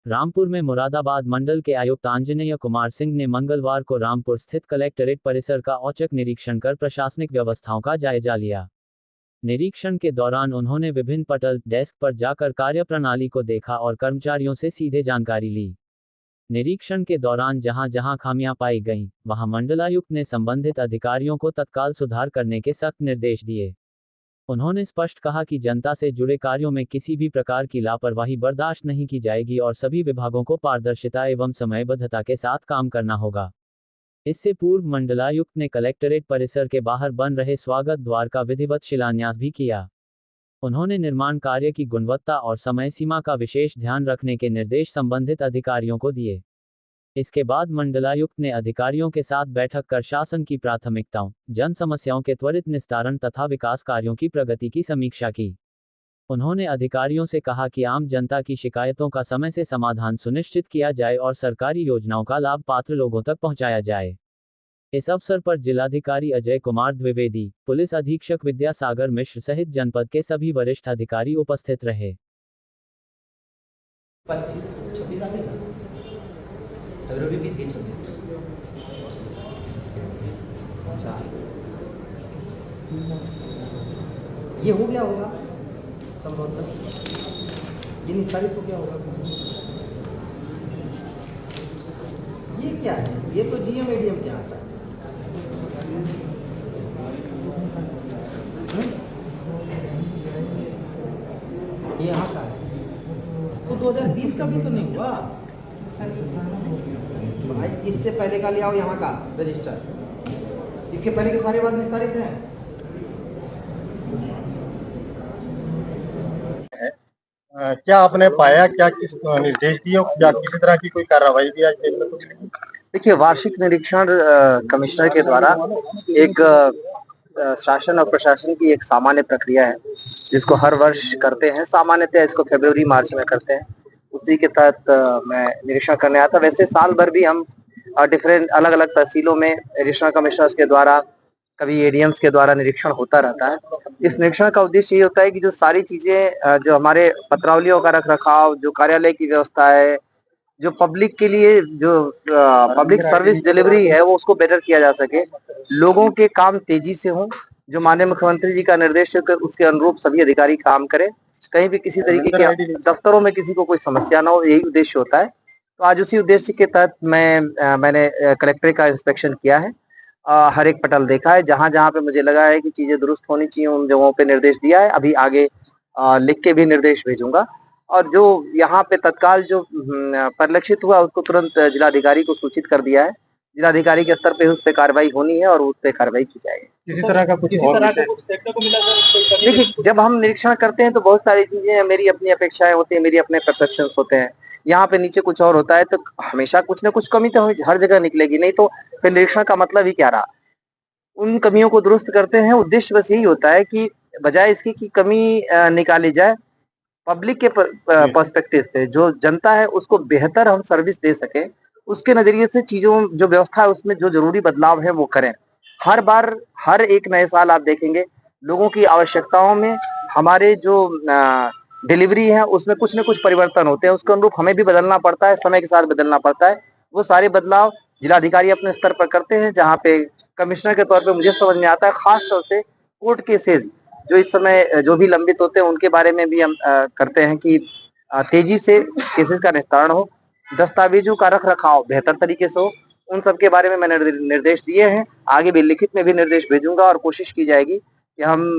रामपुर में मुरादाबाद मंडल के आयुक्त आंजनेय कुमार सिंह ने मंगलवार को रामपुर स्थित कलेक्टरेट परिसर का औचक निरीक्षण कर प्रशासनिक व्यवस्थाओं का जायजा लिया। निरीक्षण के दौरान उन्होंने विभिन्न पटल डेस्क पर जाकर कार्यप्रणाली को देखा और कर्मचारियों से सीधे जानकारी ली। निरीक्षण के दौरान जहां जहां खामियां पाई गईं, वहां मंडलायुक्त ने संबंधित अधिकारियों को तत्काल सुधार करने के सख्त निर्देश दिए। उन्होंने स्पष्ट कहा कि जनता से जुड़े कार्यों में किसी भी प्रकार की लापरवाही बर्दाश्त नहीं की जाएगी और सभी विभागों को पारदर्शिता एवं समयबद्धता के साथ काम करना होगा। इससे पूर्व मंडलायुक्त ने कलेक्टरेट परिसर के बाहर बन रहे स्वागत द्वार का विधिवत शिलान्यास भी किया। उन्होंने निर्माण कार्य की गुणवत्ता और समय सीमा का विशेष ध्यान रखने के निर्देश संबंधित अधिकारियों को दिए। इसके बाद मंडलायुक्त ने अधिकारियों के साथ बैठक कर शासन की प्राथमिकताओं, जन समस्याओं के त्वरित निस्तारण तथा विकास कार्यों की प्रगति की समीक्षा की। उन्होंने अधिकारियों से कहा कि आम जनता की शिकायतों का समय से समाधान सुनिश्चित किया जाए और सरकारी योजनाओं का लाभ पात्र लोगों तक पहुंचाया जाए। इस अवसर पर जिलाधिकारी अजय कुमार द्विवेदी, पुलिस अधीक्षक विद्यासागर मिश्र सहित जनपद के सभी वरिष्ठ अधिकारी उपस्थित रहे। 25-26 आ गई, फरवरी बीत गई 26। अच्छा, ये हो गया होगा संभवतः, ये निस्तारित हो गया होगा। ये क्या है? ये तो डीएम एडीएम क्या आता है? ये यहाँ का है तो 2020 का भी तो नहीं हुआ। भाई इससे पहले का ले आओ यहाँ का रजिस्टर, इसके पहले के सारे बात निस्तारित हैं। क्या आपने पाया, क्या किस निर्देश दिए, क्या किसी तरह की कोई कार्रवाई भी आज देखने को मिली? देखिए, वार्षिक निरीक्षण कमिश्नर के द्वारा एक शासन और प्रशासन की एक सामान्य प्रक्रिया है जिसको हर वर्ष करते हैं। सामान्यतः इसको फरवरी मार्च में करते हैं। उसी के तहत मैं निरीक्षण करने आया था। वैसे साल भर भी हम डिफरेंट अलग अलग तहसीलों में एडिशनल कमिश्नर्स के द्वारा, कभी एडीएम्स के द्वारा निरीक्षण होता रहता है। इस निरीक्षण का उद्देश्य ये होता है कि जो सारी चीजें, जो हमारे पत्रावलियों का रख रखाव, जो कार्यालय की व्यवस्था है, जो पब्लिक के लिए जो पब्लिक सर्विस डिलीवरी है, वो उसको बेटर किया जा सके, लोगों के काम तेजी से हों। जो माननीय मुख्यमंत्री जी का निर्देश है उसके अनुरूप सभी अधिकारी काम करें, कहीं भी किसी तरीके के दफ्तरों में किसी को कोई समस्या ना हो, यही उद्देश्य होता है। तो आज उसी उद्देश्य के तहत मैंने कलेक्ट्रेट का इंस्पेक्शन किया है। हर एक पटल देखा है, जहां जहां पे मुझे लगा है कि चीजें दुरुस्त होनी चाहिए उन जगहों पे निर्देश दिया है। अभी आगे लिख के भी निर्देश भेजूंगा और जो यहाँ पे तत्काल जो परिलक्षित हुआ उसको तुरंत जिलाधिकारी को सूचित कर दिया है। जिलाधिकारी के स्तर पे उस पे कार्रवाई होनी है और उस पे कार्रवाई की जाएगी। किसी तरह का कुछ देखने को मिला? देखिए, जब हम निरीक्षण करते हैं तो बहुत सारी चीजें, मेरी अपनी अपेक्षाएं होती है, मेरी अपने परसेप्शंस होते हैं। यहाँ पे नीचे कुछ और होता है तो हमेशा कुछ ना कुछ कमी तो हर जगह निकलेगी, नहीं तो फिर निरीक्षण का मतलब ही क्या रहा। उन कमियों को दुरुस्त करते हैं। उद्देश्य बस यही होता है कि बजाय इसकी कि कमी निकाली जाए, पब्लिक के पर्सपेक्टिव से जो जनता है उसको बेहतर हम सर्विस दे सके, उसके नजरिए से चीजों जो व्यवस्था है उसमें जो जरूरी बदलाव है वो करें। हर बार हर एक नए साल आप देखेंगे लोगों की आवश्यकताओं में हमारे जो डिलीवरी है उसमें कुछ न कुछ परिवर्तन होते हैं, उसके अनुरूप हमें भी बदलना पड़ता है, समय के साथ बदलना पड़ता है। वो सारे बदलाव जिलाधिकारी अपने स्तर पर करते हैं, जहाँ पे कमिश्नर के तौर पे मुझे समझ में आता है खास तौर से कोर्ट केसेस जो इस समय जो भी लंबित होते हैं उनके बारे में भी हम करते हैं कि तेजी से केसेस का निस्तारण हो, दस्तावेजों का रख रखाव बेहतर तरीके से हो। उन सब के बारे में मैंने निर्देश दिए हैं। आगे भी लिखित में भी निर्देश भेजूंगा और कोशिश की जाएगी कि हम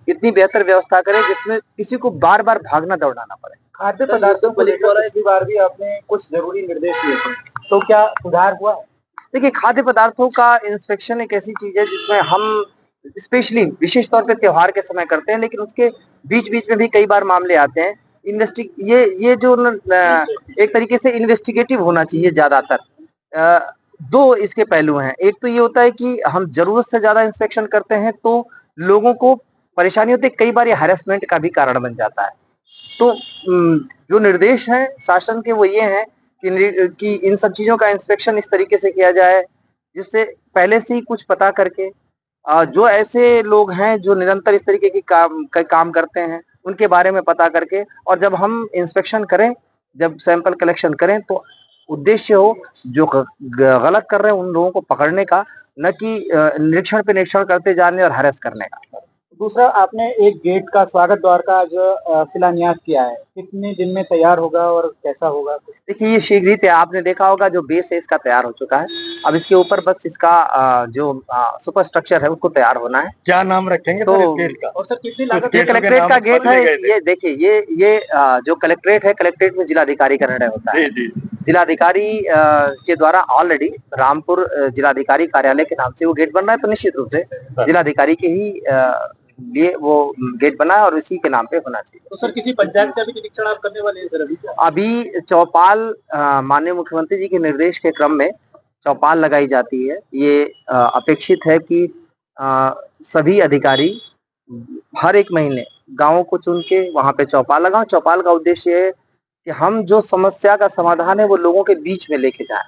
इतनी बेहतर व्यवस्था करें जिसमें किसी को बार बार भागना दौड़ाना पड़े। खाद्य पदार्थों को लेकर इसी बार भी आपने कुछ जरूरी निर्देश दिए थे, तो क्या सुधार हुआ? देखिए, खाद्य पदार्थों का इंस्पेक्शन एक ऐसी चीज है जिसमें हम स्पेशली विशेष तौर पे त्योहार के समय करते हैं, लेकिन उसके बीच बीच में भी कई बार मामले आते हैं। ये जो एक तरीके से इन्वेस्टिगेटिव होना चाहिए ज्यादातर। दो इसके पहलू हैं। एक तो ये होता है कि हम जरूरत से ज्यादा इंस्पेक्शन करते हैं तो लोगों को परेशानी होती है, कई बार ये हैरेसमेंट का भी कारण बन जाता है। तो जो निर्देश हैं शासन के वो ये हैं कि इन सब चीजों का इंस्पेक्शन इस तरीके से किया जाए जिससे पहले से ही कुछ पता करके जो ऐसे लोग हैं जो निरंतर इस तरीके की काम करते हैं उनके बारे में पता करके, और जब हम इंस्पेक्शन करें जब सैंपल कलेक्शन करें तो उद्देश्य हो जो गलत कर रहे हैं उन लोगों को पकड़ने का, न कि निरीक्षण पे निरीक्षण करते जाने और हरेस करने का। दूसरा, आपने एक गेट का, स्वागत द्वार का जो शिलान्यास किया है, कितने दिन में तैयार होगा और कैसा होगा? देखिए ये शीघ्र ही तैयार, आपने देखा होगा जो बेस है इसका तैयार हो चुका है। अब इसके ऊपर बस इसका जो सुपर स्ट्रक्चर है उसको तैयार होना है। क्या नाम रखेंगे तो सर इस गेट का? और सर कितनी लागत? ये कलेक्ट्रेट का गेट है। ये देखिए ये जो कलेक्ट्रेट है, कलेक्ट्रेट में जिलाधिकारी का निर्णय होता है। जिलाधिकारी के द्वारा ऑलरेडी रामपुर जिलाधिकारी कार्यालय के नाम से वो गेट बन रहा है, तो निश्चित रूप से जिलाधिकारी के ही लिए वो गेट बना है और इसी के नाम पे होना चाहिए। तो सर किसी पंचायत का भी निरीक्षण आप करने वाले हैं सर अभी? अभी चौपाल माननीय मुख्यमंत्री जी के निर्देश के क्रम में चौपाल लगाई जाती है। ये अपेक्षित है कि सभी अधिकारी हर एक महीने गांवों को चुन के वहां पे चौपाल लगाओ। चौपाल का उद्देश्य है कि हम जो समस्या का समाधान है वो लोगों के बीच में लेके जाएं।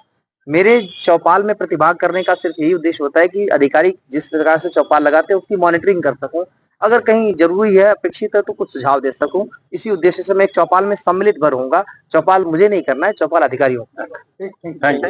मेरे चौपाल में प्रतिभाग करने का सिर्फ यही उद्देश्य होता है कि अधिकारी जिस प्रकार से चौपाल लगाते हैं उसकी मॉनिटरिंग कर सकूं, अगर कहीं जरूरी है, अपेक्षित है तो कुछ सुझाव दे सकूं। इसी उद्देश्य से मैं एक चौपाल में सम्मिलित भर होऊंगा। चौपाल मुझे नहीं करना है, चौपाल अधिकारियों को करना है।